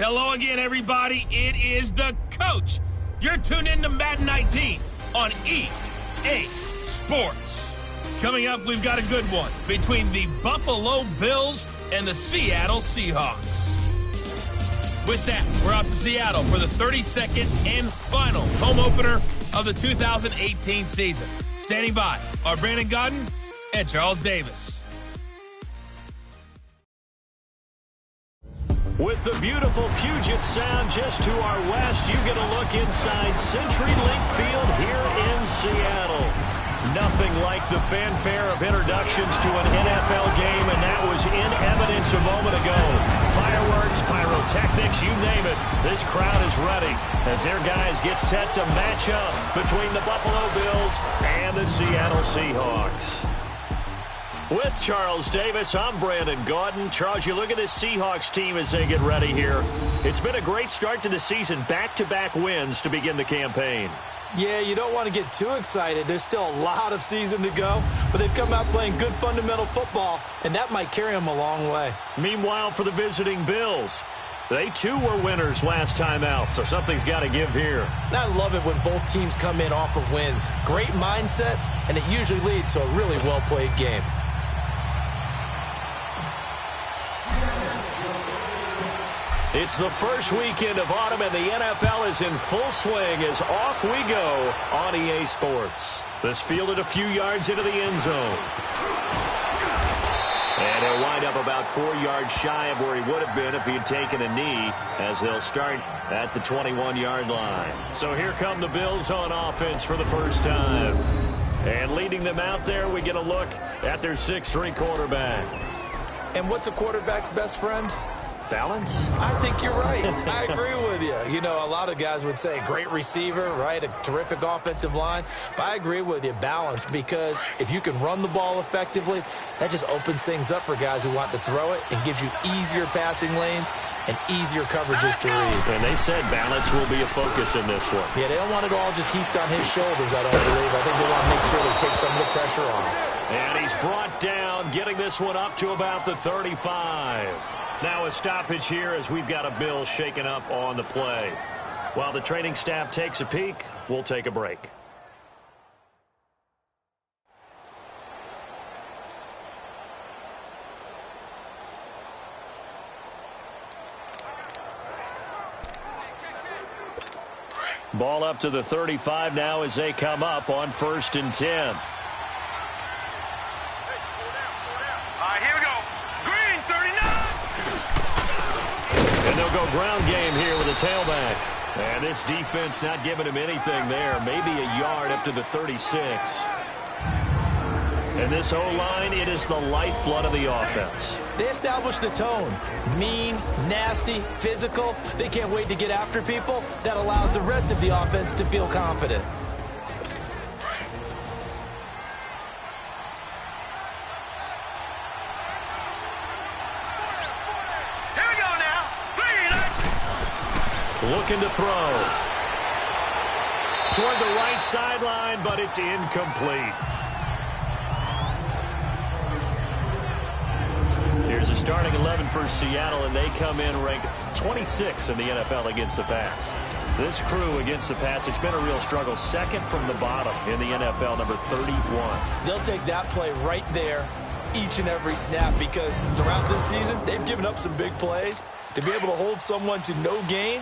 Hello again, everybody. It is the coach. You're tuned in to Madden 19 on EA Sports. Coming up, we've got a good one between the Buffalo Bills and the Seattle Seahawks. With that, we're out to Seattle for the 32nd and final home opener of the 2018 season. Standing by are Brandon Godden and Charles Davis. With the beautiful Puget Sound just to our west, you get a look inside CenturyLink Field here in Seattle. Nothing like the fanfare of introductions to an NFL game, and that was in evidence a moment ago. Fireworks, pyrotechnics, you name it. This crowd is ready as their guys get set to match up between the Buffalo Bills and the Seattle Seahawks. With Charles Davis, I'm Brandon Godden. Charles, you look at this Seahawks team as they get ready here. It's been a great start to the season, back-to-back wins to begin the campaign. Yeah, you don't want to get too excited. There's still a lot of season to go, but they've come out playing good fundamental football, and that might carry them a long way. Meanwhile, for the visiting Bills, they too were winners last time out, so something's got to give here. And I love it when both teams come in off of wins. Great mindsets, and it usually leads to a really well-played game. It's the first weekend of autumn, and the NFL is in full swing as off we go on EA Sports. This fielded a few yards into the end zone. And he'll wind up about 4 yards shy of where he would have been if he had taken a knee, as they'll start at the 21-yard line. So here come the Bills on offense for the first time. And leading them out there, we get a look at their 6'3" quarterback. And what's a quarterback's best friend? Balance? I think you're right. I agree with you. You know, a lot of guys would say great receiver, right? A terrific offensive line. But I agree with you, balance, because if you can run the ball effectively, that just opens things up for guys who want to throw it and gives you easier passing lanes and easier coverages to read. And they said balance will be a focus in this one. Yeah, they don't want it all just heaped on his shoulders, I don't believe. I think they want to make sure they take some of the pressure off. And he's brought down, getting this one up to about the 35. Now a stoppage here as we've got a Bill shaken up on the play. While the training staff takes a peek, we'll take a break. Ball up to the 35 now as they come up on 1st and 10. Go ground game here with a tailback. And this defense not giving him anything there. Maybe a yard up to the 36. And this O-line, it is the lifeblood of the offense. They establish the tone. Mean, nasty, physical. They can't wait to get after people. That allows the rest of the offense to feel confident. Looking to throw. Toward the right sideline, but it's incomplete. Here's a starting 11 for Seattle, and they come in ranked 26 in the NFL against the pass. This crew against the pass, it's been a real struggle. Second from the bottom in the NFL, number 31. They'll take that play right there each and every snap because throughout this season, they've given up some big plays. To be able to hold someone to no gain,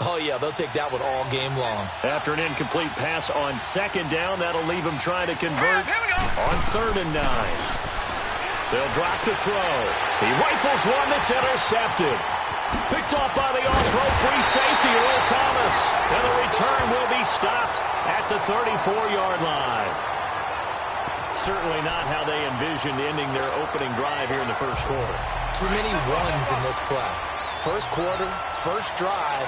oh, yeah, they'll take that one all game long. After an incomplete pass on 2nd down, that'll leave them trying to convert on 3rd and 9. They'll drop to throw. He rifles one that's intercepted. Picked off by the off-throw free safety, Earl Thomas. And the return will be stopped at the 34-yard line. Certainly not how they envisioned ending their opening drive here in the first quarter. Too many ones in this play. First quarter, first drive,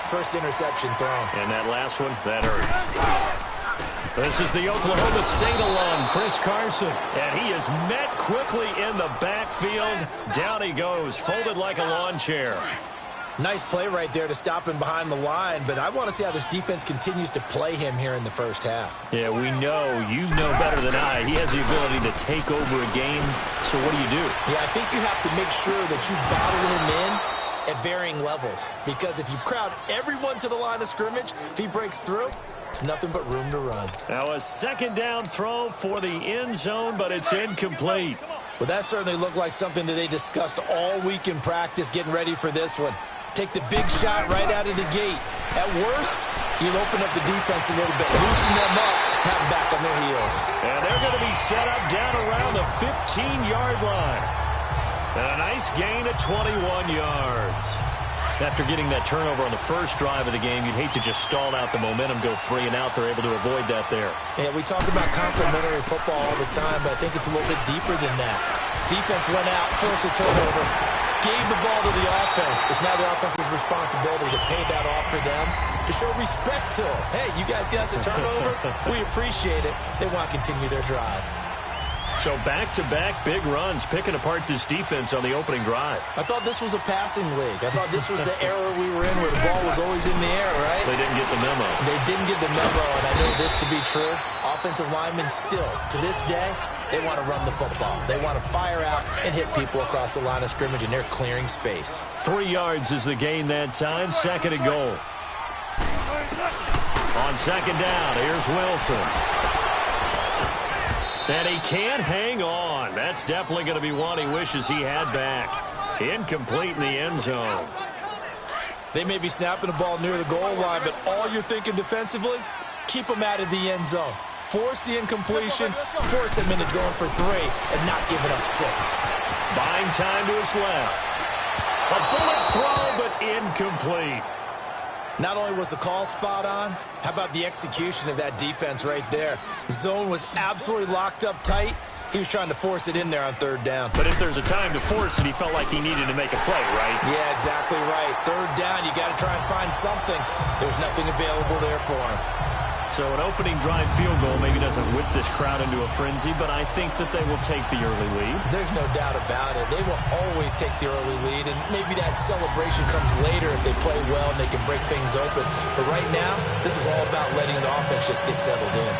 first interception thrown. And that last one, that hurts. This is the Oklahoma State alum, Chris Carson. And he is met quickly in the backfield. Down he goes, folded like a lawn chair. Nice play right there to stop him behind the line, but I want to see how this defense continues to play him here in the first half. Yeah, we know, you know better than I, he has the ability to take over a game. So what do? Yeah, I think you have to make sure that you bottle him in at varying levels. Because if you crowd everyone to the line of scrimmage, if he breaks through, there's nothing but room to run. Now a second down throw for the end zone, but it's incomplete. Well, that certainly looked like something that they discussed all week in practice, getting ready for this one. Take the big shot right out of the gate. At worst, you'll open up the defense a little bit, loosen them up, have them back on their heels. And they're going to be set up down around the 15-yard line. And a nice gain of 21 yards. After getting that turnover on the first drive of the game, you'd hate to just stall out the momentum, go 3 and out. They're able to avoid that there. Yeah, we talk about complementary football all the time, but I think it's a little bit deeper than that. Defense went out, forced a turnover, gave the ball to the offense. It's now the offense's responsibility to pay that off for them, to show respect to them. Hey, you guys got us a turnover. We appreciate it. They want to continue their drive. So back-to-back big runs, picking apart this defense on the opening drive. I thought this was a passing league. I thought this was the era we were in where the ball was always in the air, right? They didn't get the memo. They didn't get the memo, and I know this to be true. Offensive linemen still, to this day, they want to run the football. They want to fire out and hit people across the line of scrimmage, and they're clearing space. 3 yards is the gain that time, second and goal. On second down, here's Wilson. And he can't hang on. That's definitely going to be one he wishes he had back. Incomplete in the end zone. They may be snapping the ball near the goal line, but all you're thinking defensively, keep them out of the end zone. Force the incompletion, force them into going for 3, and not giving up 6. Buying time to his left. A bullet throw, but incomplete. Not only was the call spot on, how about the execution of that defense right there? The zone was absolutely locked up tight. He was trying to force it in there on third down. But if there's a time to force it, he felt like he needed to make a play, right? Yeah, exactly right. Third down, you got to try and find something. There's nothing available there for him. So an opening drive field goal maybe doesn't whip this crowd into a frenzy, but I think that they will take the early lead. There's no doubt about it. They will always take the early lead, and maybe that celebration comes later if they play well and they can break things open. But right now, this is all about letting the offense just get settled in.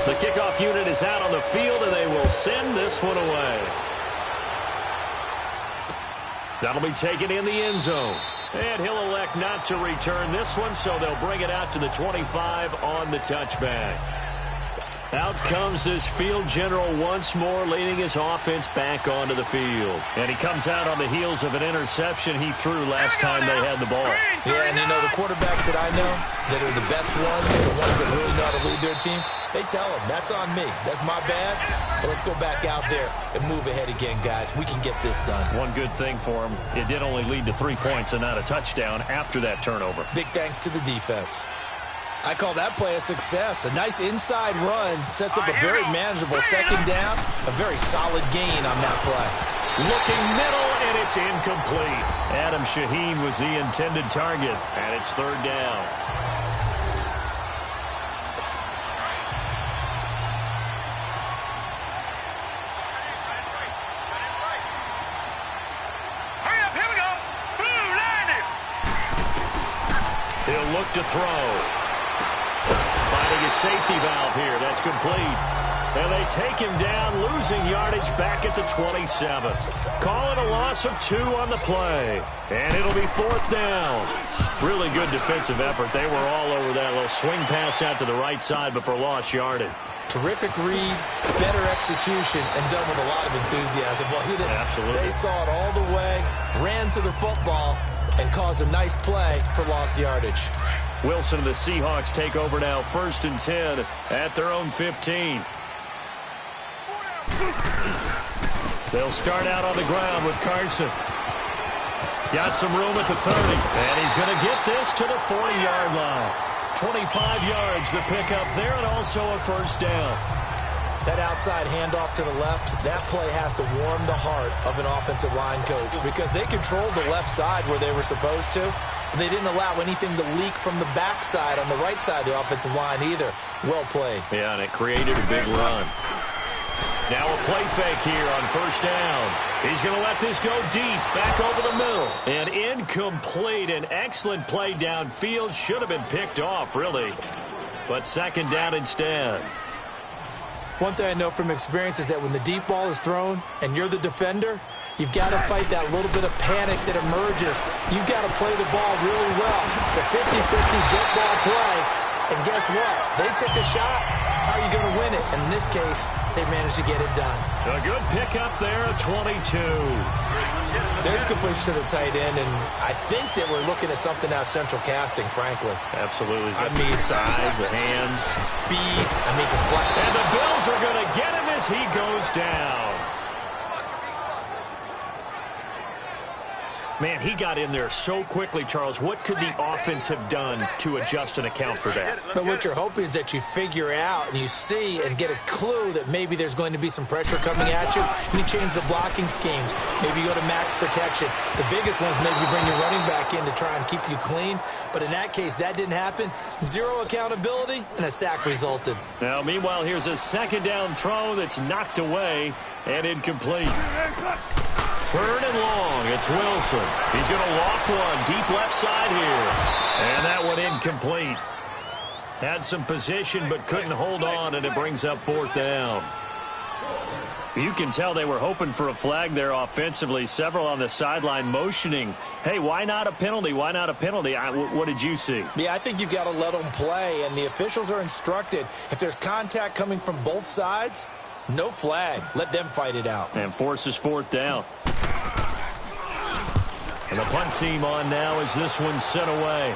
The kickoff unit is out on the field, and they will send this one away. That'll be taken in the end zone. And he'll elect not to return this one, so they'll bring it out to the 25 on the touchback. Out comes this field general once more, leading his offense back onto the field. And he comes out on the heels of an interception he threw last time they had the ball. Yeah, and you know, the quarterbacks that I know that are the best ones, the ones that really know how to lead their team, they tell them, that's on me. That's my bad. But let's go back out there and move ahead again, guys. We can get this done. One good thing for him, it did only lead to 3 points and not a touchdown after that turnover. Big thanks to the defense. I call that play a success. A nice inside run sets up a very manageable second down. A very solid gain on that play. Looking middle, and it's incomplete. Adam Shaheen was the intended target, and it's third down. He'll look to throw. Finding a safety valve here. That's complete. And they take him down, losing yardage back at the 27. Call it a loss of 2 on the play. And it'll be fourth down. Really good defensive effort. They were all over that little swing pass out to the right side before lost yardage. Terrific read, better execution, and done with a lot of enthusiasm. Wasn't it? Absolutely. They saw it all the way, ran to the football, and caused a nice play for lost yardage. Wilson and the Seahawks take over now, 1st and 10 at their own 15. They'll start out on the ground with Carson. Got some room at the 30, and he's going to get this to the 40-yard line. 25 yards the pickup there, and also a first down. That outside handoff to the left, that play has to warm the heart of an offensive line coach because they controlled the left side where they were supposed to. They didn't allow anything to leak from the backside on the right side of the offensive line either. Well played. Yeah, and it created a big run. Now a play fake here on first down. He's going to let this go deep, back over the middle. And incomplete. An excellent play downfield. Should have been picked off, really. But second down instead. One thing I know from experience is that when the deep ball is thrown and you're the defender, you've got to fight that little bit of panic that emerges. You've got to play the ball really well. It's a 50-50 jump ball play. And guess what? They took a shot. How are you going to win it? And in this case, they managed to get it done. A good pickup there, 22. There's completion to the tight end, and I think that we're looking at something out of central casting, frankly. Absolutely. I mean, size, the hands. Speed. I mean, can fly. And the Bills are going to get him as he goes down. Man, he got in there so quickly, Charles. What could the offense have done to adjust and account for that? But what you're hoping is that you figure out and you see and get a clue that maybe there's going to be some pressure coming at you, and you change the blocking schemes. Maybe you go to max protection. The biggest one's maybe you bring your running back in to try and keep you clean. But in that case, that didn't happen. Zero accountability, and a sack resulted. Now, meanwhile, here's a second down throw that's knocked away and incomplete. Third and long, it's Wilson. He's going to loft one deep left side here. And that one incomplete. Had some position but couldn't hold on, and it brings up fourth down. You can tell they were hoping for a flag there offensively. Several on the sideline motioning. Hey, why not a penalty? Why not a penalty? What did you see? Yeah, I think you've got to let them play, and the officials are instructed. If there's contact coming from both sides, no flag. Let them fight it out. And forces fourth down. And the punt team on now as this one's sent away.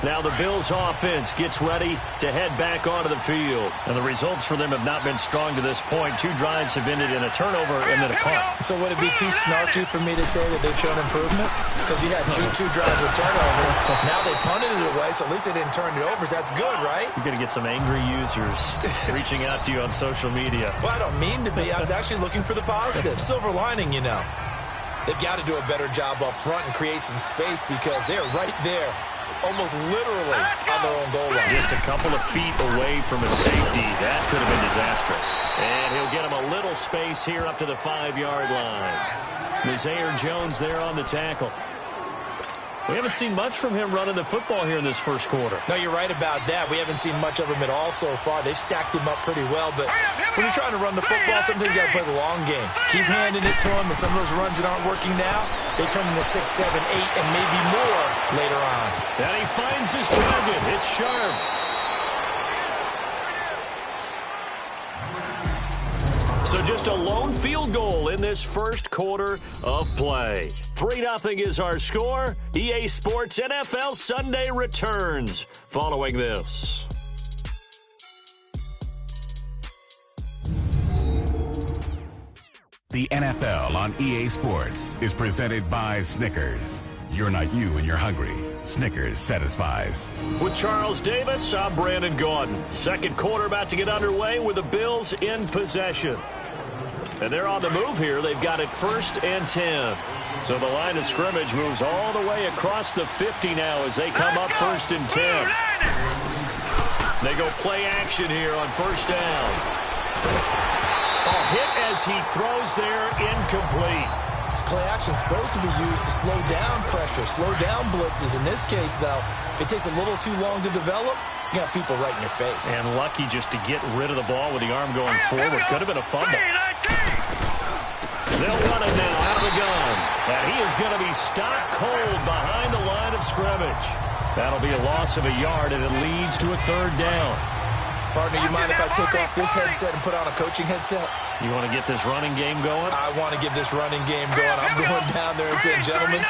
Now the Bills offense gets ready to head back onto the field. And the results for them have not been strong to this point. 2 drives have ended in a turnover and then a punt. So would it be too snarky for me to say that they've shown improvement? Because you had two drives with turnovers. Now they punted it away, so at least they didn't turn it over. So that's good, right? You're going to get some angry users reaching out to you on social media. Well, I don't mean to be. I was actually looking for the positive. Silver lining, you know. They've got to do a better job up front and create some space because they're right there, almost literally on their own goal line. Just a couple of feet away from a safety. That could have been disastrous. And he'll get him a little space here up to the 5-yard line. Zaire Jones there on the tackle. We haven't seen much from him running the football here in this first quarter. No, you're right about that. We haven't seen much of him at all so far. They've stacked him up pretty well, but when you're trying to run the football, sometimes you got to play the long game. Keep handing it to him, and some of those runs that aren't working now, they turn into 6, 7, 8, and maybe more later on. And he finds his target. It's Sharp. So just a lone field goal in this first quarter of play. 3-0 is our score. EA Sports NFL Sunday returns following this. The NFL on EA Sports is presented by Snickers. You're not you when you're hungry. Snickers satisfies. With Charles Davis, I'm Brandon Gaudin. Second quarter about to get underway with the Bills in possession. And they're on the move here. They've got it 1st and 10. So the line of scrimmage moves all the way across the 50 now as they come up 1st and 10. They go play action here on 1st down. A hit as he throws there, incomplete. Play action's supposed to be used to slow down pressure, slow down blitzes. In this case, though, if it takes a little too long to develop, you got people right in your face. And lucky just to get rid of the ball with the arm going forward. Could have been a fumble. They'll run it now out of the gun. And he is going to be stopped cold behind the line of scrimmage. That'll be a loss of a yard, and it leads to a 3rd down. Partner, you mind if I take off this headset and put on a coaching headset? You want to get this running game going? I want to get this running game going. I'm going down there and saying, gentlemen,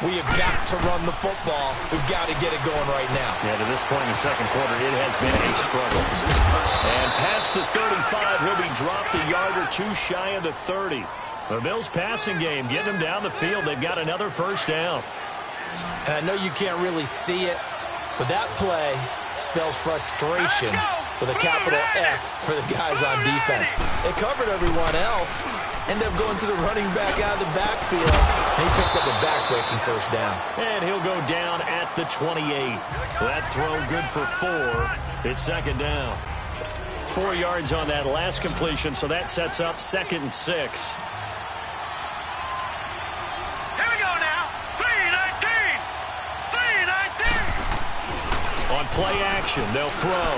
we have got to run the football. We've got to get it going right now. Yeah, to this point in the second quarter, it has been a struggle. And past the 35, he'll be dropped a yard or 2 shy of the 30. The Bills passing game, getting them down the field. They've got another 1st down. And I know you can't really see it, but that play spells frustration with a capital F for the guys on defense. They covered everyone else, ended up going to the running back out of the backfield, and he picks up a back-breaking 1st down. And he'll go down at the 28. That throw good for 4. It's 2nd down. 4 yards on that last completion, so that sets up 2nd and 6. play action. They'll throw.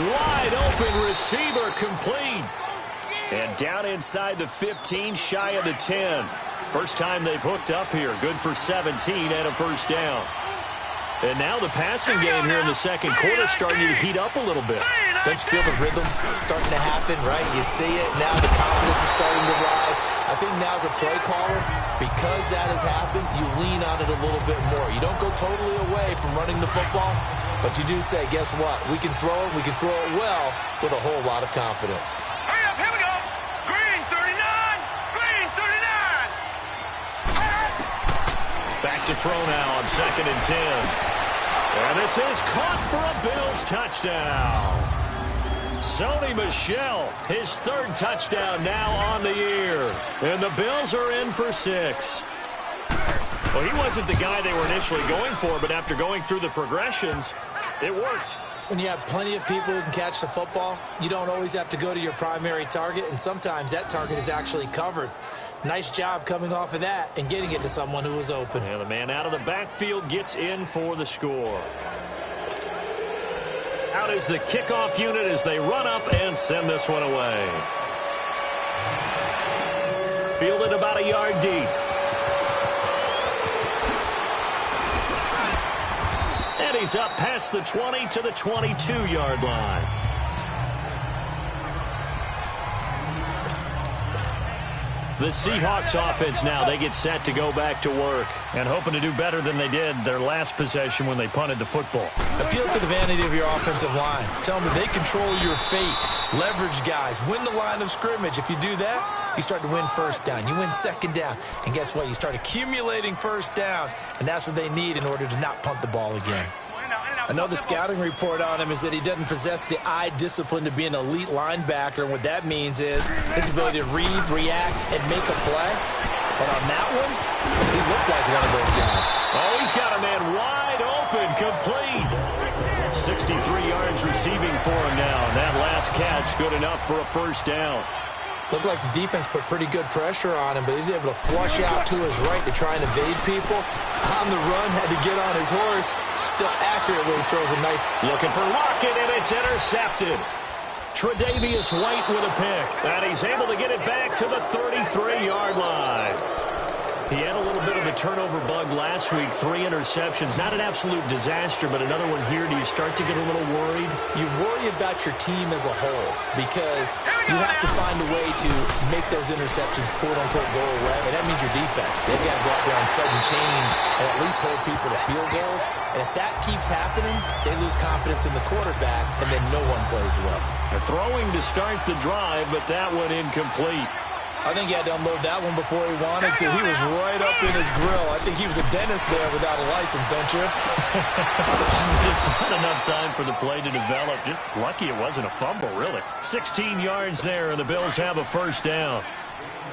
Wide open receiver, complete. And down inside the 15, shy of the 10. First time they've hooked up here. Good for 17 and a first down. And now the passing game here in the second quarter starting to heat up a little bit. Don't you feel the rhythm starting to happen, right? You see it. Now the confidence is starting to rise. I think now as a play caller, because that has happened, you lean on it a little bit more. You don't go totally away from running the football, but you do say, guess what? We can throw it. We can throw it well with a whole lot of confidence. Hurry up. Here we go. Green 39. Green 39. Back to throw now on 2nd and 10. And this is caught for a Bills touchdown. Sony Michel, his 3rd touchdown now on the year. And the Bills are in for 6. Well, he wasn't the guy they were initially going for, but after going through the progressions, it worked. When you have plenty of people who can catch the football, you don't always have to go to your primary target, and sometimes that target is actually covered. Nice job coming off of that and getting it to someone who was open. And the man out of the backfield gets in for the score. Out is the kickoff unit as they run up and send this one away. Fielded about a yard deep. And he's up past the 20 to the 22-yard line. The Seahawks offense now, they get set to go back to work and hoping to do better than they did their last possession when they punted the football. Appeal to the vanity of your offensive line. Tell them that they control your fate. Leverage guys. Win the line of scrimmage. If you do that, you start to win first down. You win 2nd down. And guess what? You start accumulating first downs. And that's what they need in order to not punt the ball again. I know the scouting report on him is that he doesn't possess the eye discipline to be an elite linebacker. And what that means is his ability to read, react, and make a play. But on that one, he looked like one of those guys. Oh, he's got a man wide open, complete. 63 yards receiving for him now. And that last catch good enough for a first down. Looked like the defense put pretty good pressure on him, but he's able to flush out to his right to try and evade people. On the run, had to get on his horse. Still accurately throws a nice... Looking for Lockett, and it's intercepted. Tre'Davious White with a pick. And he's able to get it back to the 33-yard line. He had a little bit of a turnover bug last week. 3 interceptions. Not an absolute disaster, but another one here. Do you start to get a little worried? You worry about your team as a whole because you have to find a way to make those interceptions, quote-unquote, go away. And that means your defense. They've got to go out there on sudden change and at least hold people to field goals. And if that keeps happening, they lose confidence in the quarterback, and then no one plays well. They're throwing to start the drive, but that one incomplete. I think he had to unload that one before he wanted to. He was right up in his grill. I think he was a dentist there without a license, don't you? Just not enough time for the play to develop. Just lucky it wasn't a fumble, really. 16 yards there, and the Bills have a first down.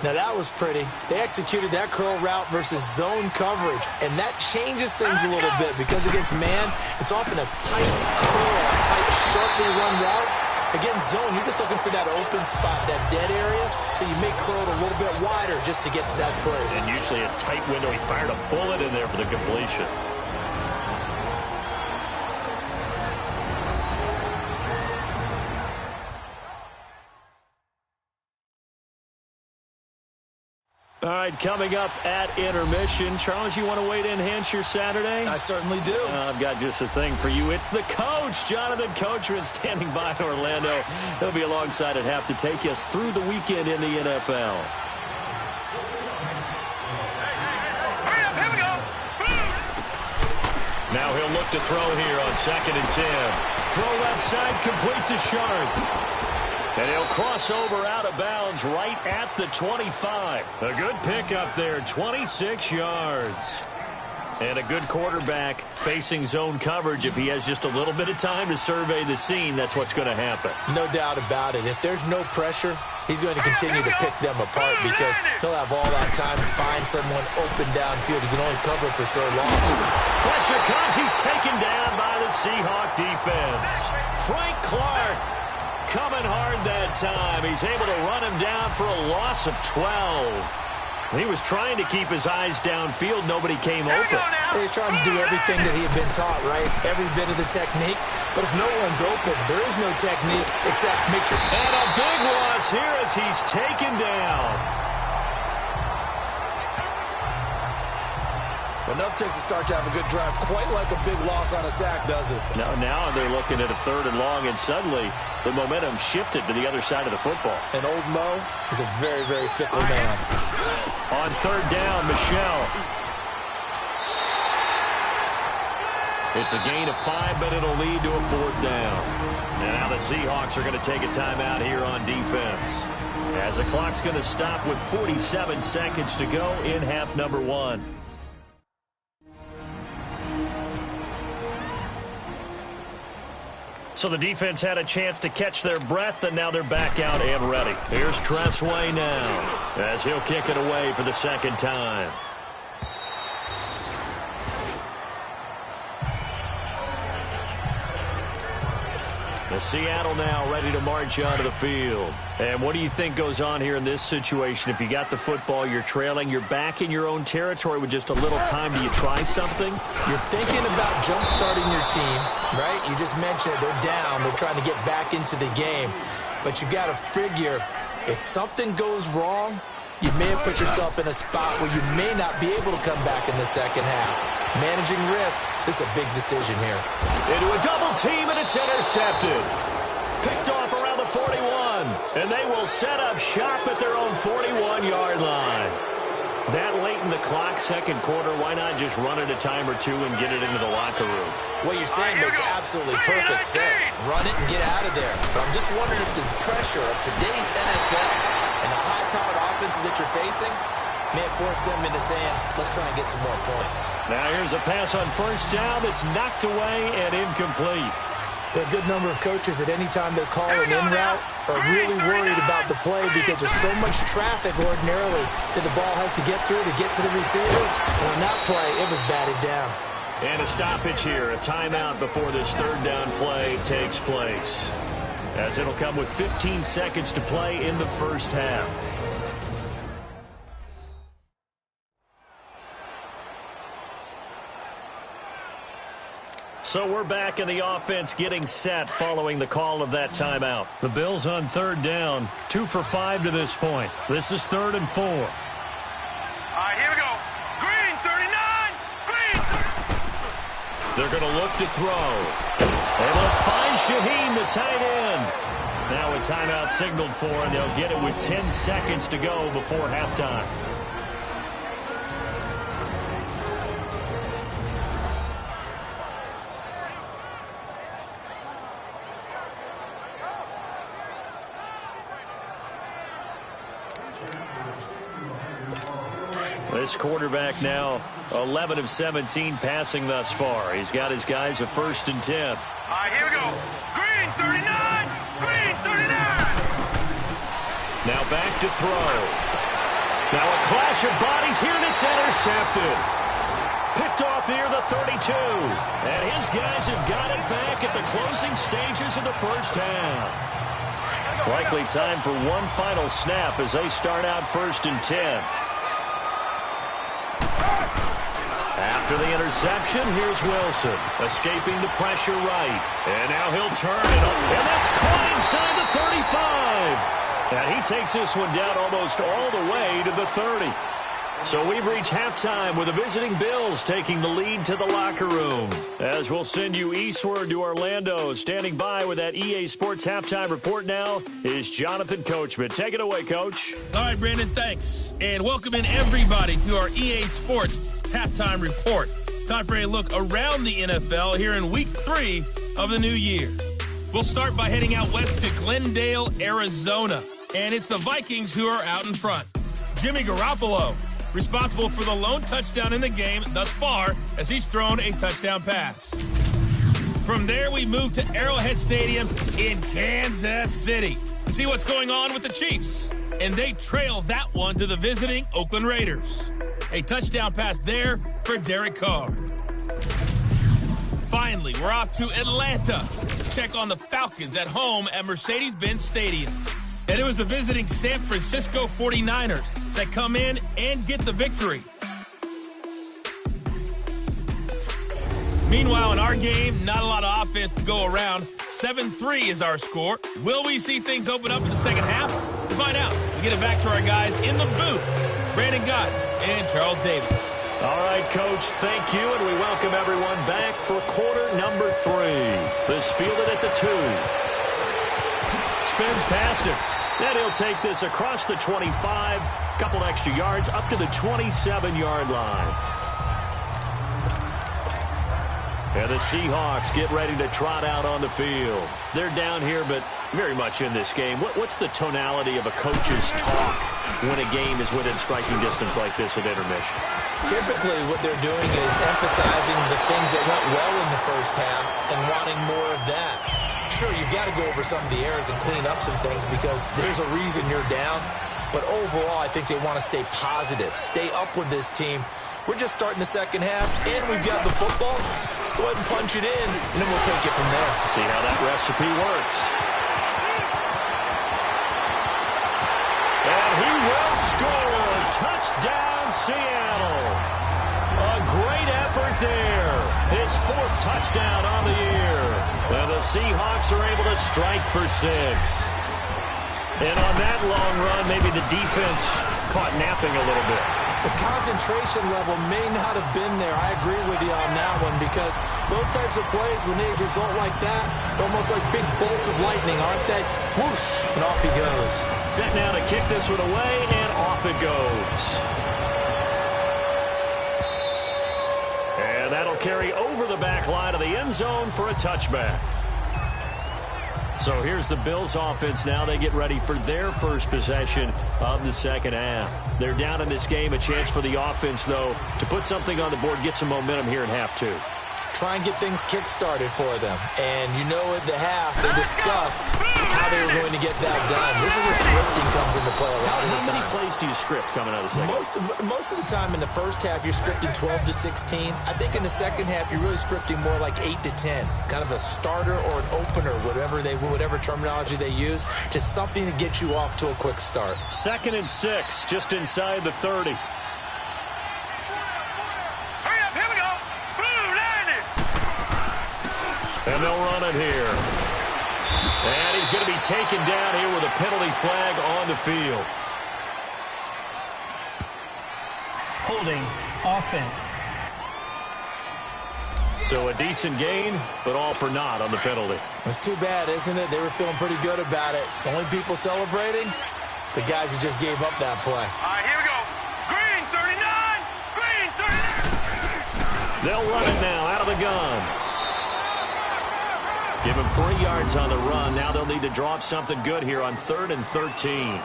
Now, that was pretty. They executed that curl route versus zone coverage, and that changes things a little bit because against man, it's often a tight curl, a tight, sharply run route. Against zone, you're just looking for that open spot, that dead area, so you make curl a little bit wider just to get to that place. And usually a tight window. He fired a bullet in there for the completion. All right, coming up at intermission. Charles, you want to wait to enhance your Saturday? I certainly do. I've got just a thing for you. It's the coach, Jonathan Coachman, standing by in Orlando. He'll be alongside at half to take us through the weekend in the NFL. Hurry up, here we go. Now he'll look to throw here on 2nd and 10. Throw left side, complete to Sharp. And he'll cross over out of bounds right at the 25. A good pickup there, 26 yards. And a good quarterback facing zone coverage. If he has just a little bit of time to survey the scene, that's what's going to happen. No doubt about it. If there's no pressure, he's going to continue to pick them apart because he'll have all that time to find someone open downfield. He can only cover for so long. Pressure comes. He's taken down by the Seahawk defense. Frank Clark coming hard that time. He's able to run him down for a loss of 12. He was trying to keep his eyes downfield. Nobody came open. He's trying to do everything that he had been taught, right? Every bit of the technique. But if no one's open, there is no technique except make sure. And a big loss here as he's taken down. Enough takes to start to have a good drive. Quite like a big loss on a sack, does it? Now they're looking at a 3rd and long, and suddenly the momentum shifted to the other side of the football. And old Mo is a very, very fickle man. On 3rd down, Michelle. It's a gain of 5, but it'll lead to a 4th down. And now the Seahawks are going to take a timeout here on defense, as the clock's going to stop with 47 seconds to go in half number 1. So the defense had a chance to catch their breath, and now they're back out and ready. Here's Tressway now, as he'll kick it away for the 2nd time. The Seattle now ready to march onto the field. And what do you think goes on here in this situation? If you got the football, you're trailing, you're back in your own territory with just a little time. Do you try something? You're thinking about jump-starting your team, right? You just mentioned it. They're down. They're trying to get back into the game. But you got to figure, if something goes wrong, you may have put yourself in a spot where you may not be able to come back in the second half. Managing risk, this is a big decision here. Into a double team, and it's intercepted. Picked off around the 41, and they will set up shop at their own 41-yard line. That late in the clock, 2nd quarter, why not just run it a time or two and get it into the locker room? What you're saying makes absolutely perfect sense. Run it and get out of there. But I'm just wondering if the pressure of today's NFL and the high-powered offenses that you're facing may have forced them into saying, let's try and get some more points. Now here's a pass on 1st down that's knocked away and incomplete. There are a good number of coaches that any time they call an in route are really worried about the play because there's so much traffic ordinarily that the ball has to get through to get to the receiver. And on that play, it was batted down. And a stoppage here, a timeout before this 3rd down play takes place, as it'll come with 15 seconds to play in the 1st half. So we're back in the offense getting set following the call of that timeout. The Bills on 3rd down, 2 for 5 to this point. This is 3rd and 4. All right, here we go. Green, 39. Green. They're going to look to throw. And they'll find Shaheen, the tight end. Now a timeout signaled for, and they'll get it with 10 seconds to go before halftime. This quarterback now 11 of 17 passing thus far. He's got his guys a 1st and 10. All right, here we go. Green, 39. Green, 39. Now back to throw. Now a clash of bodies here, and it's intercepted. Picked off near the 32. And his guys have got it back at the closing stages of the 1st half. Likely time for one final snap as they start out 1st and 10. After the interception, here's Wilson, escaping the pressure right. And now he'll turn it up, and that's caught inside the 35. And he takes this one down almost all the way to the 30. So we've reached halftime with the visiting Bills taking the lead to the locker room. As we'll send you eastward to Orlando. Standing by with that EA Sports halftime report now is Jonathan Coachman. Take it away, Coach. All right, Brandon, thanks. And welcome in everybody to our EA Sports halftime report. Time for a look around the NFL here in week 3 of the new year. We'll start by heading out west to Glendale, Arizona. And it's the Vikings who are out in front. Jimmy Garoppolo, responsible for the lone touchdown in the game thus far as he's thrown a touchdown pass. From there, we move to Arrowhead Stadium in Kansas City. See what's going on with the Chiefs. And they trail that one to the visiting Oakland Raiders. A touchdown pass there for Derek Carr. Finally, we're off to Atlanta to check on the Falcons at home at Mercedes-Benz Stadium. And it was the visiting San Francisco 49ers that come in and get the victory. Meanwhile, in our game, not a lot of offense to go around. 7-3 is our score. Will we see things open up in the second half? To find out, we get it back to our guys in the booth, Brandon Gott and Charles Davis. All right, Coach, thank you, and we welcome everyone back for quarter number 3. This fielded at the 2. Spins past him. And he'll take this across the 25, couple extra yards, up to the 27-yard line. And the Seahawks get ready to trot out on the field. They're down here, but very much in this game. What's the tonality of a coach's talk when a game is within striking distance like this at intermission? Typically, what they're doing is emphasizing the things that went well in the first half and wanting more of that. Sure, you've got to go over some of the errors and clean up some things because there's a reason you're down. But overall, I think they want to stay positive, stay up with this team. We're just starting the second half, and we've got the football. Let's go ahead and punch it in, and then we'll take it from there. See how that recipe works. And he will score. Touchdown, Seattle. A great effort there. His 4th touchdown on the year. And the Seahawks are able to strike for 6. And on that long run, maybe the defense caught napping a little bit. The concentration level may not have been there. I agree with you on that one because those types of plays, when they result like that, they're almost like big bolts of lightning, aren't they? Whoosh, and off he goes. Set now to kick this one away, and off it goes. And that'll carry over the back line of the end zone for a touchback. So here's the Bills offense now. They get ready for their first possession of the second half. They're down in this game. A chance for the offense, though, to put something on the board, get some momentum here in half 2. Try and get things kick-started for them. And you know at the half, they discussed how they were going to get that done. This is where scripting comes into play a lot of the time. How many plays do you script coming out of the second? Most of the time in the first half, you're scripting 12 to 16. I think in the second half, you're really scripting more like 8 to 10. Kind of a starter or an opener, whatever terminology they use. Just something to get you off to a quick start. 2nd and 6, just inside the 30. And they'll run it here. And he's going to be taken down here with a penalty flag on the field. Holding offense. So a decent gain, but all for naught on the penalty. It's too bad, isn't it? They were feeling pretty good about it. The only people celebrating, the guys who just gave up that play. All right, here we go. Green 39. Green 39. They'll run it now out of the gun. Give him 3 yards on the run. Now they'll need to draw up something good here on 3rd and 13.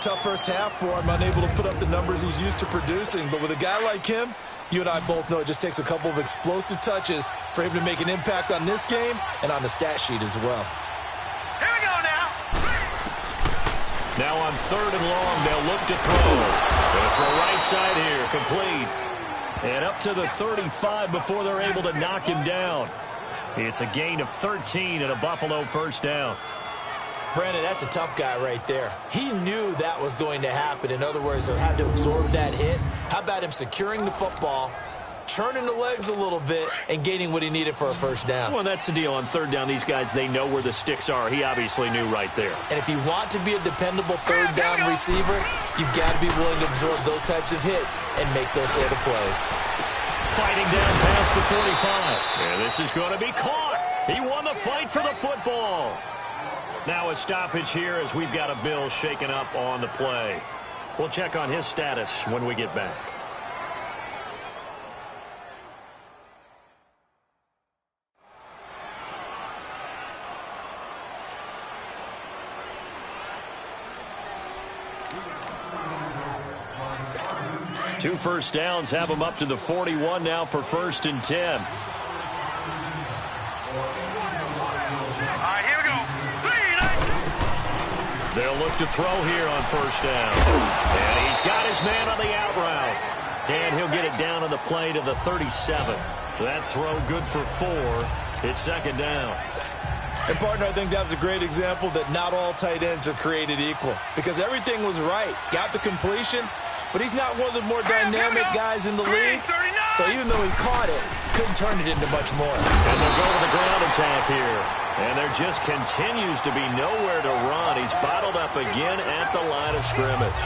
Tough first half for him, unable to put up the numbers he's used to producing. But with a guy like him, you and I both know it just takes a couple of explosive touches for him to make an impact on this game and on the stat sheet as well. Here we go now. Now on 3rd and long, they'll look to throw. Going to throw right side here, complete. And up to the 35 before they're able to knock him down. It's a gain of 13 and a Buffalo first down. Brandon, that's a tough guy right there. He knew that was going to happen. In other words, he had to absorb that hit. How about him securing the football, turning the legs a little bit, and gaining what he needed for a first down? Well, that's the deal. On 3rd down, these guys, they know where the sticks are. He obviously knew right there. And if you want to be a dependable 3rd down receiver, you've got to be willing to absorb those types of hits and make those sort of plays. Fighting down past the 45. And this is going to be caught. He won the fight for the football. Now a stoppage here as we've got a Bill shaken up on the play. We'll check on his status when we get back. Two first downs have them up to the 41 now for 1st and 10. All right, here we go. They'll look to throw here on 1st down. And he's got his man on the out route. And he'll get it down on the play to the 37. That throw good for 4. It's 2nd down. And, partner, I think that was a great example that not all tight ends are created equal because everything was right. Got the completion, but he's not one of the more dynamic guys in the league. So even though he caught it, couldn't turn it into much more. And they'll go to the ground attack here. And there just continues to be nowhere to run. He's bottled up again at the line of scrimmage.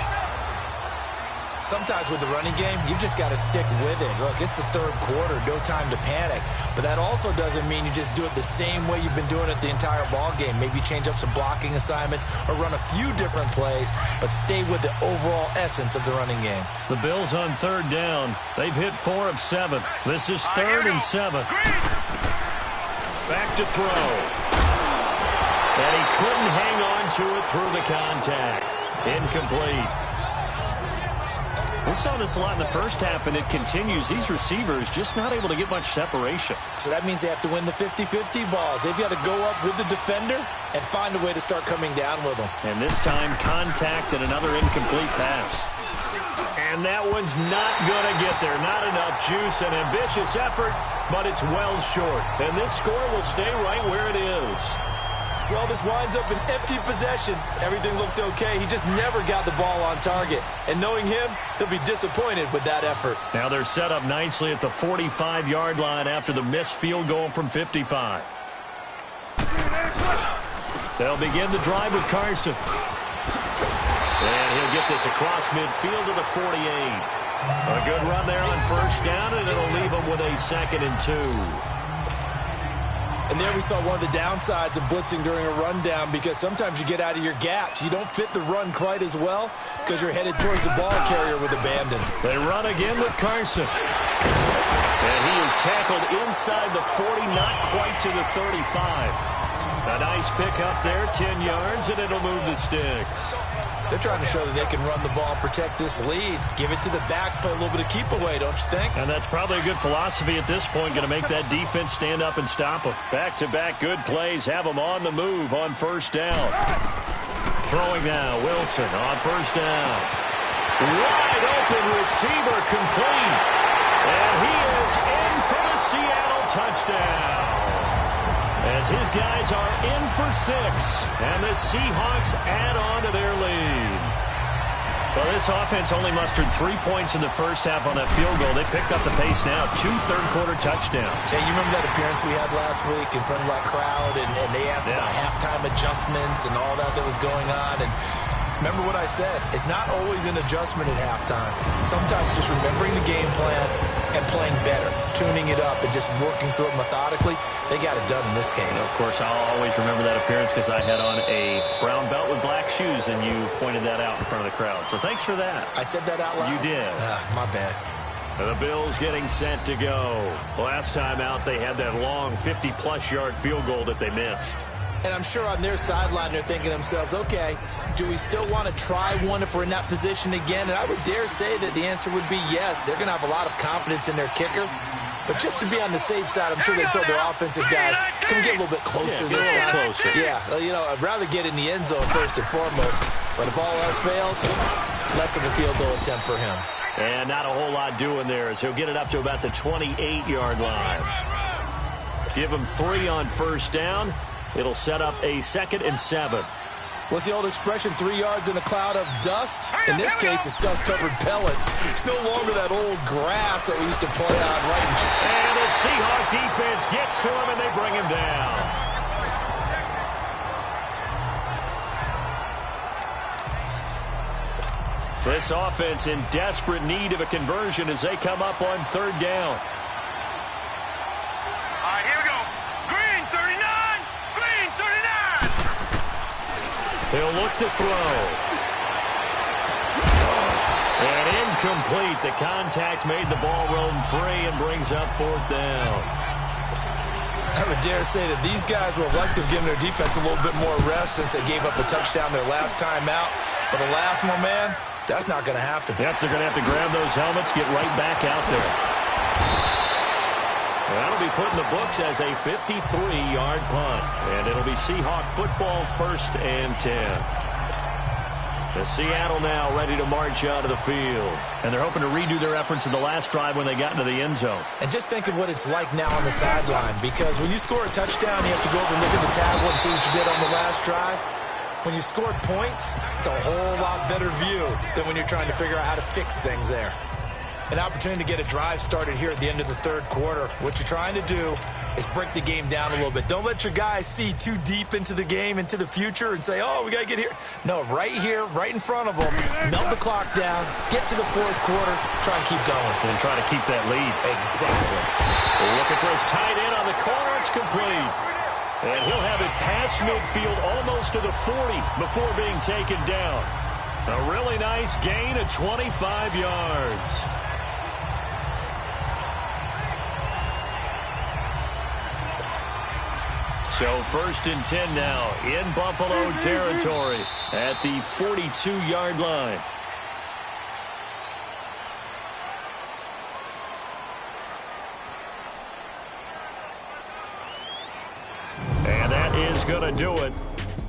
Sometimes with the running game, you've just got to stick with it. Look, it's the third quarter, no time to panic. But that also doesn't mean you just do it the same way you've been doing it the entire ball game. Maybe change up some blocking assignments or run a few different plays, but stay with the overall essence of the running game. The Bills on third down. They've hit 4 of 7. This is 3rd and 7. Back to throw. And he couldn't hang on to it through the contact. Incomplete. We saw this a lot in the first half, and it continues. These receivers just not able to get much separation. So that means they have to win the 50-50 balls. They've got to go up with the defender and find a way to start coming down with them. And this time, contact and another incomplete pass. And that one's not going to get there. Not enough juice. An ambitious effort, but it's well short. And this score will stay right where it is. Well, this winds up an empty possession. Everything looked okay. He just never got the ball on target. And knowing him, he'll be disappointed with that effort. Now they're set up nicely at the 45-yard line after the missed field goal from 55. They'll begin the drive with Carson. And he'll get this across midfield to the 48. A good run there on first down, and it'll leave him with a 2nd and 2. And there we saw one of the downsides of blitzing during a rundown because sometimes you get out of your gaps. You don't fit the run quite as well because you're headed towards the ball carrier with abandon. They run again with Carson. And he is tackled inside the 40, not quite to the 35. A nice pick up there, 10 yards, and it'll move the sticks. They're trying to show that they can run the ball, protect this lead. Give it to the backs, play a little bit of keep away, don't you think? And that's probably a good philosophy at this point, going to make that defense stand up and stop them. Back-to-back good plays, have them on the move on first down. Throwing now, Wilson on first down. Wide open receiver complete. And he is in for the Seattle touchdown. As his guys are in for 6, and the Seahawks add on to their lead. Well, this offense only mustered 3 points in the first half on that field goal. They picked up the pace now, 2 third-quarter touchdowns. Yeah, you remember that appearance we had last week in front of that crowd, and they asked about halftime adjustments and all that was going on, and remember what I said. It's not always an adjustment at halftime. Sometimes just remembering the game plan and playing better, tuning it up and just working through it methodically. They got it done in this case. Of course, I'll always remember that appearance because I had on a brown belt with black shoes, and you pointed that out in front of the crowd. So thanks for that. I said that out loud? You did. My bad. The Bills getting set to go. Last time out, they had that long 50-plus yard field goal that they missed. And I'm sure on their sideline they're thinking to themselves, okay, do we still want to try one if we're in that position again? And I would dare say that the answer would be yes. They're going to have a lot of confidence in their kicker. But just to be on the safe side, I'm sure they told their offensive guys, can we get a little bit closer this time? Closer. Yeah, you know, I'd rather get in the end zone first and foremost. But if all else fails, less of a field goal attempt for him. And not a whole lot doing there as he'll get it up to about the 28-yard line. Give him 3 on first down. It'll set up a 2nd and 7. What's the old expression, 3 yards in a cloud of dust? In this case, it's dust-covered pellets. It's no longer that old grass that we used to play on right in. And the Seahawk defense gets to him, and they bring him down. This offense in desperate need of a conversion as they come up on third down. All right, here we go. Green, 39. Green, 39. He'll look to throw. And incomplete. The contact made the ball roam free and brings up fourth down. I would dare say that these guys would have liked to have given their defense a little bit more rest since they gave up a touchdown their last time out. But the last one, man, that's not going to happen. Yep, they're going to have to grab those helmets, get right back out there. That'll be put in the books as a 53-yard punt. And it'll be Seahawk football, 1st and 10. Seattle now ready to march out of the field. And they're hoping to redo their efforts in the last drive when they got into the end zone. And just think of what it's like now on the sideline, because when you score a touchdown, you have to go over and look at the tablet and see what you did on the last drive. When you score points, it's a whole lot better view than when you're trying to figure out how to fix things there. An opportunity to get a drive started here at the end of the third quarter. What you're trying to do is break the game down a little bit. Don't let your guys see too deep into the game, into the future, and say, oh, we got to get here. No, right here, right in front of them, melt the clock down, get to the fourth quarter, try and keep going. And try to keep that lead. Exactly. Looking for his tight end on the corner. It's complete. And he'll have it past midfield almost to the 40 before being taken down. A really nice gain of 25 yards. So 1st and 10 now in Buffalo territory at the 42-yard line. And that is going to do it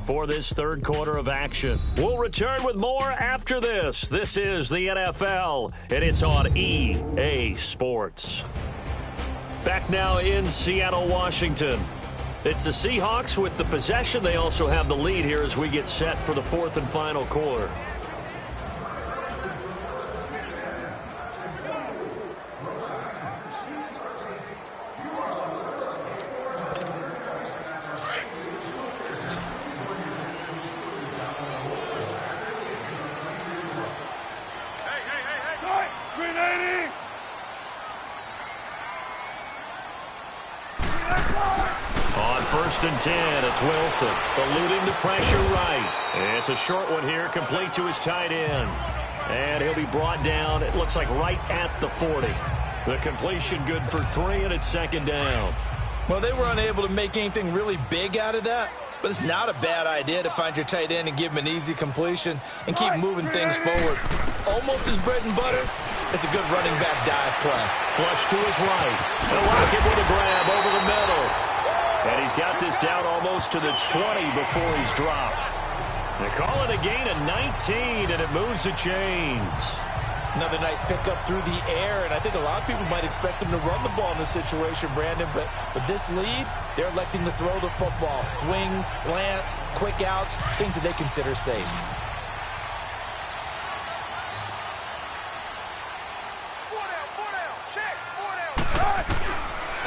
for this third quarter of action. We'll return with more after this. This is the NFL, and it's on EA Sports. Back now in Seattle, Washington. It's the Seahawks with the possession. They also have the lead here as we get set for the fourth and final quarter. First and 10, it's Wilson, eluding the pressure right. It's a short one here, complete to his tight end. And he'll be brought down, it looks like right at the 40. The completion good for 3, and it's second down. Well, they were unable to make anything really big out of that, but it's not a bad idea to find your tight end and give him an easy completion and keep moving things forward. Almost his bread and butter. It's a good running back dive play. Flush to his right. And Lockett with a grab over the middle. And he's got this down almost to the 20 before he's dropped. They call it a gain of 19, and it moves the chains. Another nice pickup through the air, and I think a lot of people might expect them to run the ball in this situation, Brandon, but with this lead, they're electing to throw the football. Swings, slants, quick outs, things that they consider safe.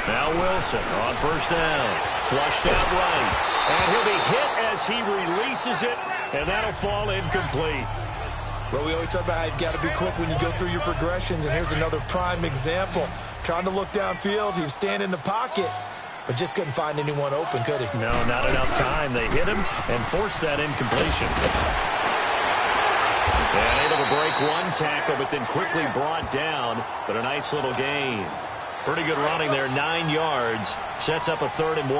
Now Wilson on first down. Flushed out right. And he'll be hit as he releases it, and that'll fall incomplete. Well, we always talk about how you've got to be quick when you go through your progressions, and here's another prime example. Trying to look downfield, he was standing in the pocket, but just couldn't find anyone open, could he? No, not enough time. They hit him and forced that incompletion. And able to break one tackle, but then quickly brought down, but a nice little gain. Pretty good running there, 9 yards. Sets up a 3rd and 1.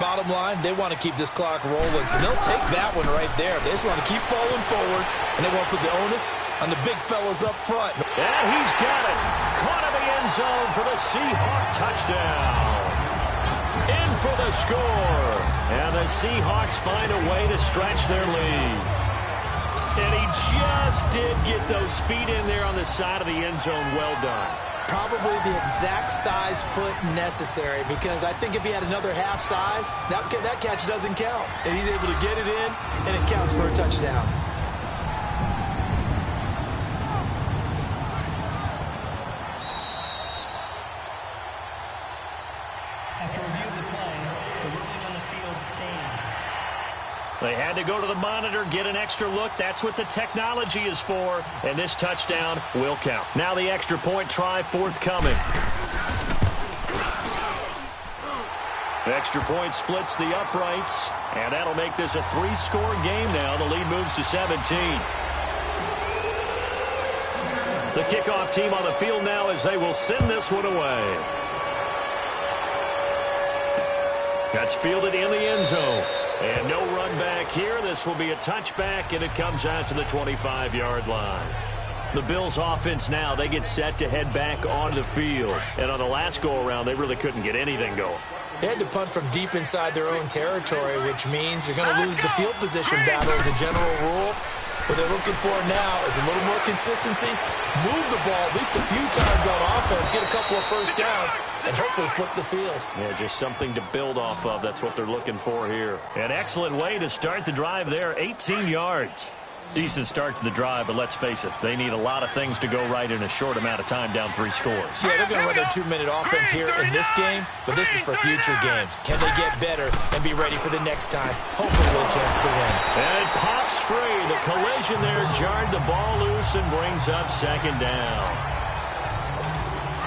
Bottom line, they want to keep this clock rolling, so they'll take that one right there. They just want to keep falling forward, and they want to put the onus on the big fellas up front. And he's got it. Caught in the end zone for the Seahawk touchdown. In for the score. And the Seahawks find a way to stretch their lead. And he just did get those feet in there on the side of the end zone. Well done. Probably the exact size foot necessary, because I think if he had another half size, that catch doesn't count. And he's able to get it in, and it counts for a touchdown. After review of the play, the ruling on the field stands. They had to go to the monitor, get an extra look. That's what the technology is for. And this touchdown will count. Now the extra point try forthcoming. The extra point splits the uprights. And that'll make this a 3-score game now. The lead moves to 17. The kickoff team on the field now as they will send this one away. That's fielded in the end zone. And no run back here. This will be a touchback, and it comes out to the 25-yard line. The Bills' offense now, they get set to head back onto the field. And on the last go-around, they really couldn't get anything going. They had to punt from deep inside their own territory, which means you're going to lose the field position battle as a general rule. What they're looking for now is a little more consistency, move the ball at least a few times on offense, get a couple of first downs, and hopefully flip the field. Yeah, just something to build off of. That's what they're looking for here. An excellent way to start the drive there, 18 yards. Decent start to the drive, but let's face it, they need a lot of things to go right in a short amount of time, down 3 scores. Yeah, they're going to run their 2-minute offense here in this game, but this is for future games. Can they get better and be ready for the next time? Hopefully with a chance to win. And it pops free. The collision there jarred the ball loose and brings up second down.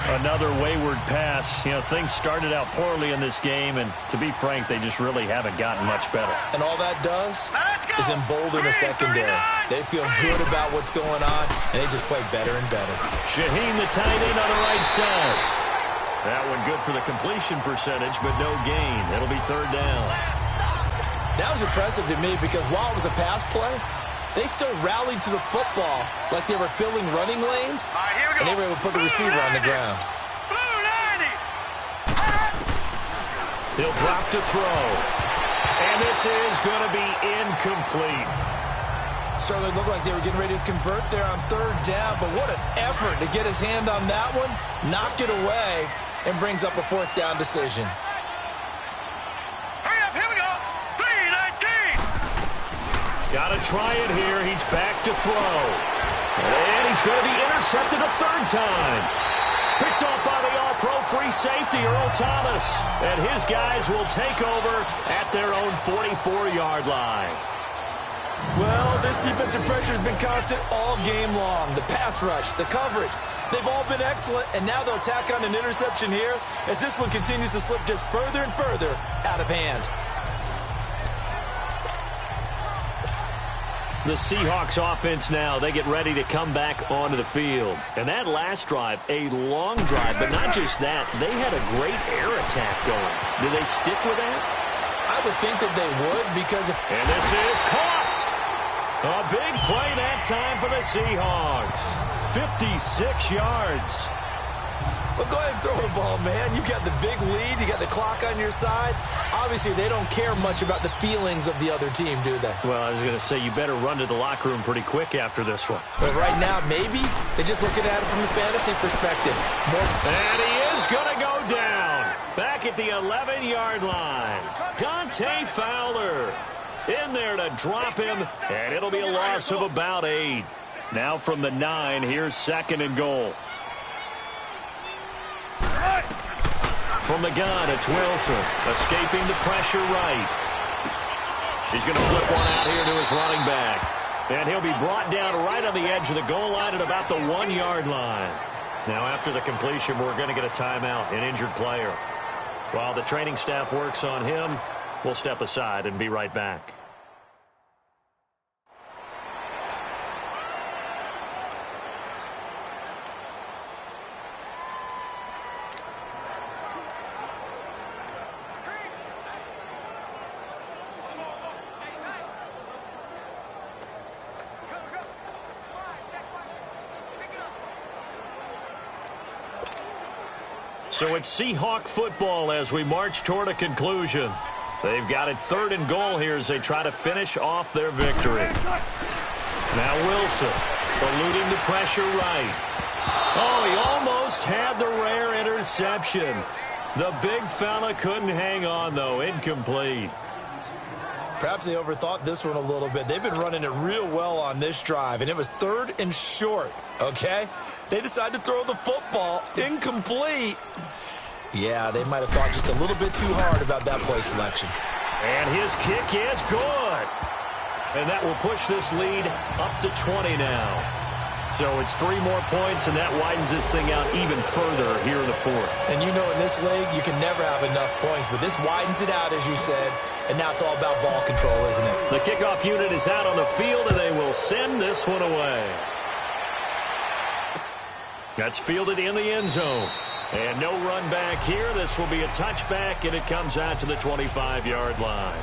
Another wayward pass. You know, things started out poorly in this game, and to be frank, they just really haven't gotten much better. And all that does is embolden a secondary. They feel good about what's going on, and they just play better and better. Shaheen, the tight end on the right side. That one good for the completion percentage, but no gain. It'll be third down. That was impressive to me because while it was a pass play, they still rallied to the football like they were filling running lanes, and they were able to put the receiver on the ground. He'll drop to throw. And this is going to be incomplete. Certainly looked like they were getting ready to convert there on third down, but what an effort to get his hand on that one, knock it away, and brings up a fourth down decision. Hurry up, here we go. 3-19. Got to try it here. He's back to throw. And he's going to be intercepted a third time. Picked off by the all-pro free safety, Earl Thomas. And his guys will take over at their own 44-yard line. Well, this defensive pressure has been constant all game long. The pass rush, the coverage, they've all been excellent, and now they'll tack on an interception here as this one continues to slip just further and further out of hand. The Seahawks offense now, they get ready to come back onto the field. And that last drive, a long drive, but not just that, they had a great air attack going. Do they stick with that? I would think that they would because... And this is caught! A big play that time for the Seahawks. 56 yards. Well, go ahead and throw the ball, man. You got the big lead. You got the clock on your side. Obviously, they don't care much about the feelings of the other team, do they? Well, I was going to say, you better run to the locker room pretty quick after this one. But right now, maybe they're just looking at it from the fantasy perspective. And he is going to go down. Back at the 11-yard line. Dante Fowler in there to drop him, and it'll be a loss of about 8. Now from the 9, here's second and goal. From the gun, it's Wilson, escaping the pressure right. He's going to flip one out here to his running back. And he'll be brought down right on the edge of the goal line at about the 1-yard line. Now after the completion, we're going to get a timeout, an injured player. While the training staff works on him, we'll step aside and be right back. So it's Seahawk football as we march toward a conclusion. They've got it 3rd and goal here as they try to finish off their victory. Now Wilson, eluding the pressure right. Oh, he almost had the rare interception. The big fella couldn't hang on, though. Incomplete. Perhaps they overthought this one a little bit. They've been running it real well on this drive, and it was 3rd and short, okay? They decided to throw the football incomplete. Yeah, they might have thought just a little bit too hard about that play selection. And his kick is good. And that will push this lead up to 20 now. So it's 3 more points, and that widens this thing out even further here in the 4th. And you know in this league, you can never have enough points, but this widens it out, as you said, and now it's all about ball control, isn't it? The kickoff unit is out on the field, and they will send this one away. That's fielded in the end zone. And no run back here. This will be a touchback, and it comes out to the 25-yard line.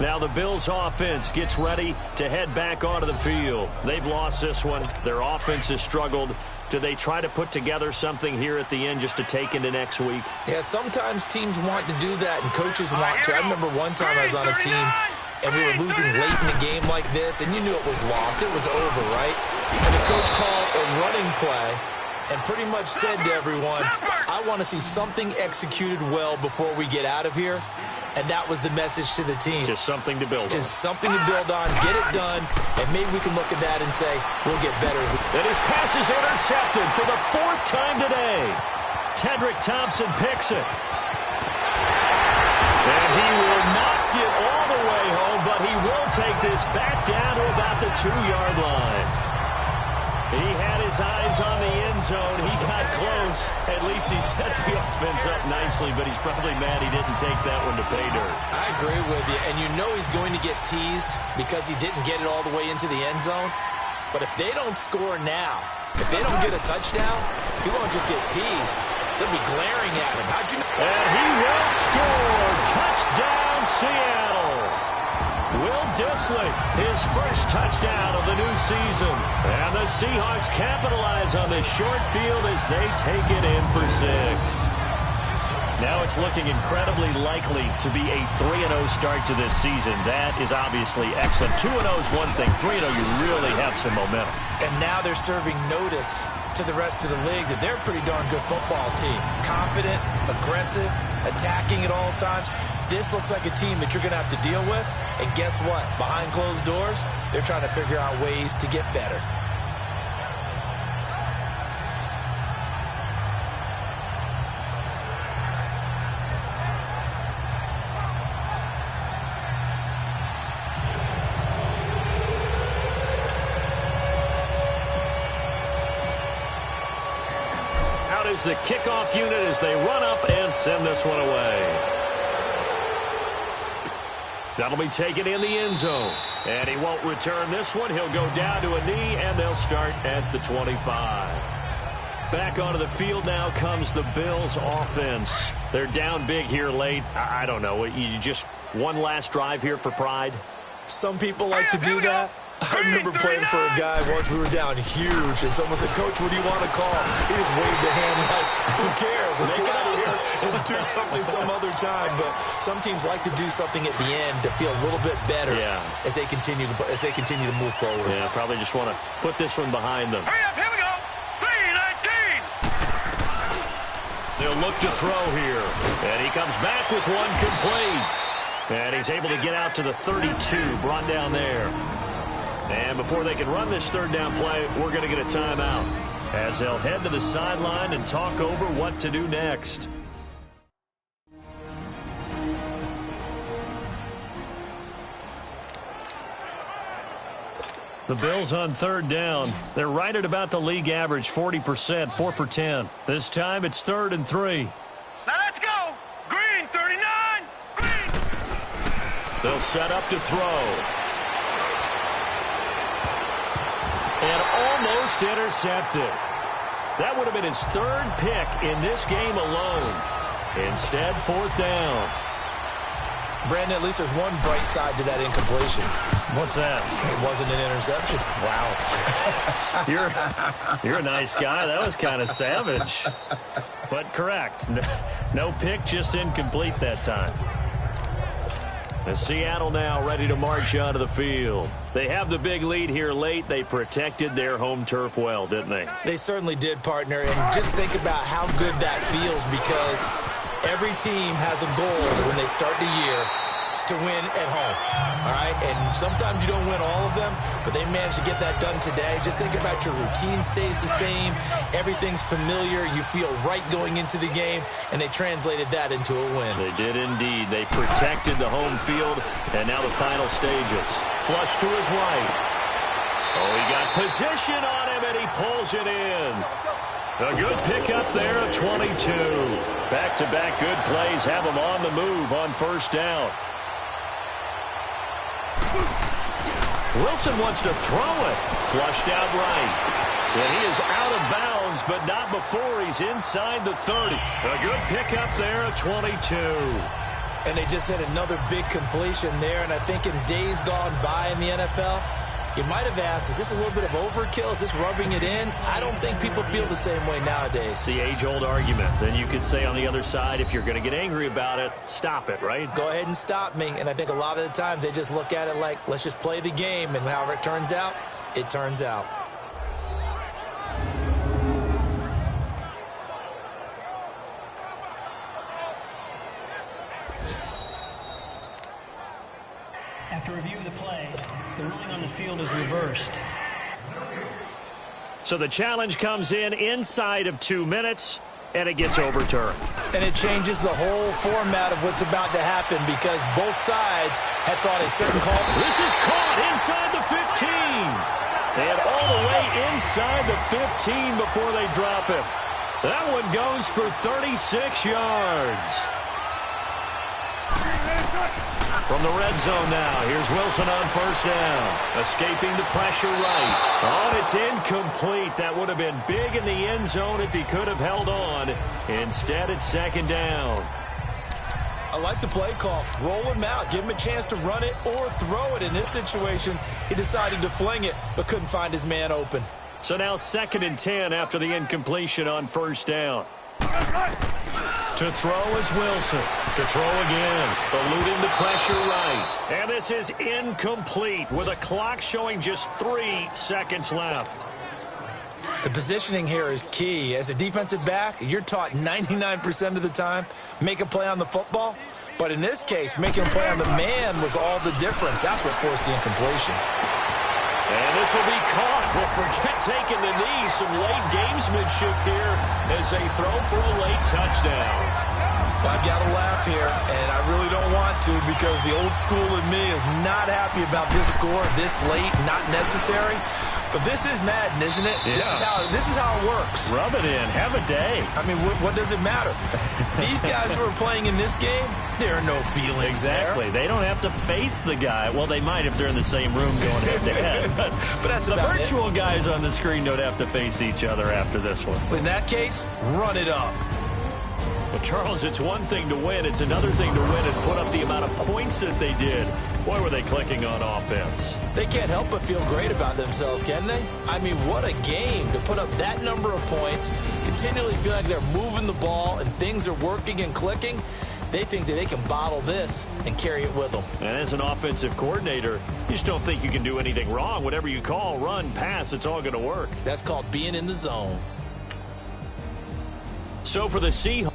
Now the Bills' offense gets ready to head back onto the field. They've lost this one. Their offense has struggled. do they try to put together something here at the end just to take into next week? Yeah, sometimes teams want to do that and coaches want to. I remember one time I was on a team and we were losing late in the game like this, and you knew it was lost. It was over, right? And the coach called a running play and pretty much said to everyone, I want to see something executed well before we get out of here. And that was the message to the team. Just something to build on. Just something to build on, get it done, and maybe we can look at that and say, we'll get better. And his pass is intercepted for the 4th time today. Tedrick Thompson picks it. And he will not get all the way home, but he will take this back down to about the 2-yard line. He had his eyes on the end zone. He got close. At least he set the offense up nicely, but he's probably mad he didn't take that one to pay dirt. I agree with you, and you know he's going to get teased because he didn't get it all the way into the end zone. But if they don't score now, if they don't get a touchdown, he won't just get teased. They'll be glaring at him. How'd you know? And he will score. Touchdown, Seattle. Will Dissly, his first touchdown of the new season. And the Seahawks capitalize on this short field as they take it in for 6. Now it's looking incredibly likely to be a 3-0 start to this season. That is obviously excellent. 2-0 is one thing. 3-0, you really have some momentum. And now they're serving notice to the rest of the league that they're a pretty darn good football team. Confident, aggressive, attacking at all times. This looks like a team that you're going to have to deal with. And guess what? Behind closed doors, they're trying to figure out ways to get better. Out is the kickoff unit as they run up and send this one away. That'll be taken in the end zone. And he won't return this one. He'll go down to a knee, and they'll start at the 25. Back onto the field now comes the Bills offense. They're down big here late. I don't know. You just one last drive here for pride? Some people like to do that. I remember playing for a guy once. We were down huge, and someone said, Coach, what do you want to call? He just waved a hand like, who cares? Let's get out of here and do something some other time. But some teams like to do something at the end to feel a little bit better as they continue to move forward. Yeah, probably just want to put this one behind them. Hurry up, here we go. 3-19. They'll look to throw here. And he comes back with one complete. And he's able to get out to the 32, brought down there. And before they can run this 3rd down play, we're going to get a timeout as they'll head to the sideline and talk over what to do next. The Bills on 3rd down. They're right at about the league average, 40%, 4 for 10. This time it's 3rd and 3. So let's go. Green, 39. Green. They'll set up to throw. And almost intercepted. That would have been his 3rd pick in this game alone. Instead, 4th down. Brandon, at least there's one bright side to that incompletion. What's that? It wasn't an interception. Wow. You're a nice guy. That was kind of savage. But correct. No pick, just incomplete that time. And Seattle now ready to march onto the field. They have the big lead here late. They protected their home turf well, didn't they? They certainly did, partner. And just think about how good that feels, because every team has a goal when they start the year to win at home. All right? And sometimes you don't win all of them, but they managed to get that done today. Just think about your routine stays the same. Everything's familiar. You feel right going into the game, and they translated that into a win. They did indeed. They protected the home field, and now the final stages. Flush to his right. Oh, he got position on him, and he pulls it in. A good pickup there at 22. Back-to-back good plays have him on the move on 1st down. Wilson wants to throw it. Flushed out right. And he is out of bounds, but not before he's inside the 30. A good pickup there at 22. And they just had another big completion there. And I think in days gone by in the NFL, You might have asked, is this a little bit of overkill? Is this rubbing it in? I don't think people feel the same way nowadays. It's the age-old argument. Then you could say on the other side, if you're going to get angry about it, stop it, right? Go ahead and stop me. And I think a lot of the times they just look at it like, let's just play the game. And however it turns out, it turns out. After review of the play, the ruling on the field is reversed. So the challenge comes in inside of 2 minutes, and it gets overturned. And it changes the whole format of what's about to happen because both sides had thought a certain call. This is caught inside the 15. And all the way inside the 15 before they drop it. That one goes for 36 yards. From the red zone now, here's Wilson on first down. Escaping the pressure right. Oh, and it's incomplete. That would have been big in the end zone if he could have held on. Instead, it's second down. I like the play call. Roll him out. Give him a chance to run it or throw it. In this situation, he decided to fling it, but couldn't find his man open. So now 2nd and 10 after the incompletion on first down. To throw is Wilson. To throw again. Eluding the pressure right. And this is incomplete with a clock showing just 3 seconds left. The positioning here is key. As a defensive back, you're taught 99% of the time, make a play on the football. But in this case, making a play on the man was all the difference. That's what forced the incompletion. And this will be caught. Well, forget taking the knee. Some late gamesmanship here as they throw for a late touchdown. Well, I've got to laugh here, and I really don't want to because the old school in me is not happy about this score this late, not necessary. But this is Madden, isn't it? Yeah. This is how it works. Rub it in. Have a day. I mean, what does it matter? These guys who are playing in this game, there are no feelings Exactly. there. They don't have to face the guy. Well, they might if they're in the same room going head-to-head. But that's the about virtual guys on the screen don't have to face each other after this one. In that case, run it up. Well, Charles, it's one thing to win. It's another thing to win and put up the amount of points that they did. Boy, were they clicking on offense. They can't help but feel great about themselves, can they? I mean, what a game to put up that number of points, continually feel like they're moving the ball and things are working and clicking. They think that they can bottle this and carry it with them. And as an offensive coordinator, you just don't think you can do anything wrong. Whatever you call, run, pass, it's all going to work. That's called being in the zone. So for the Seahawks.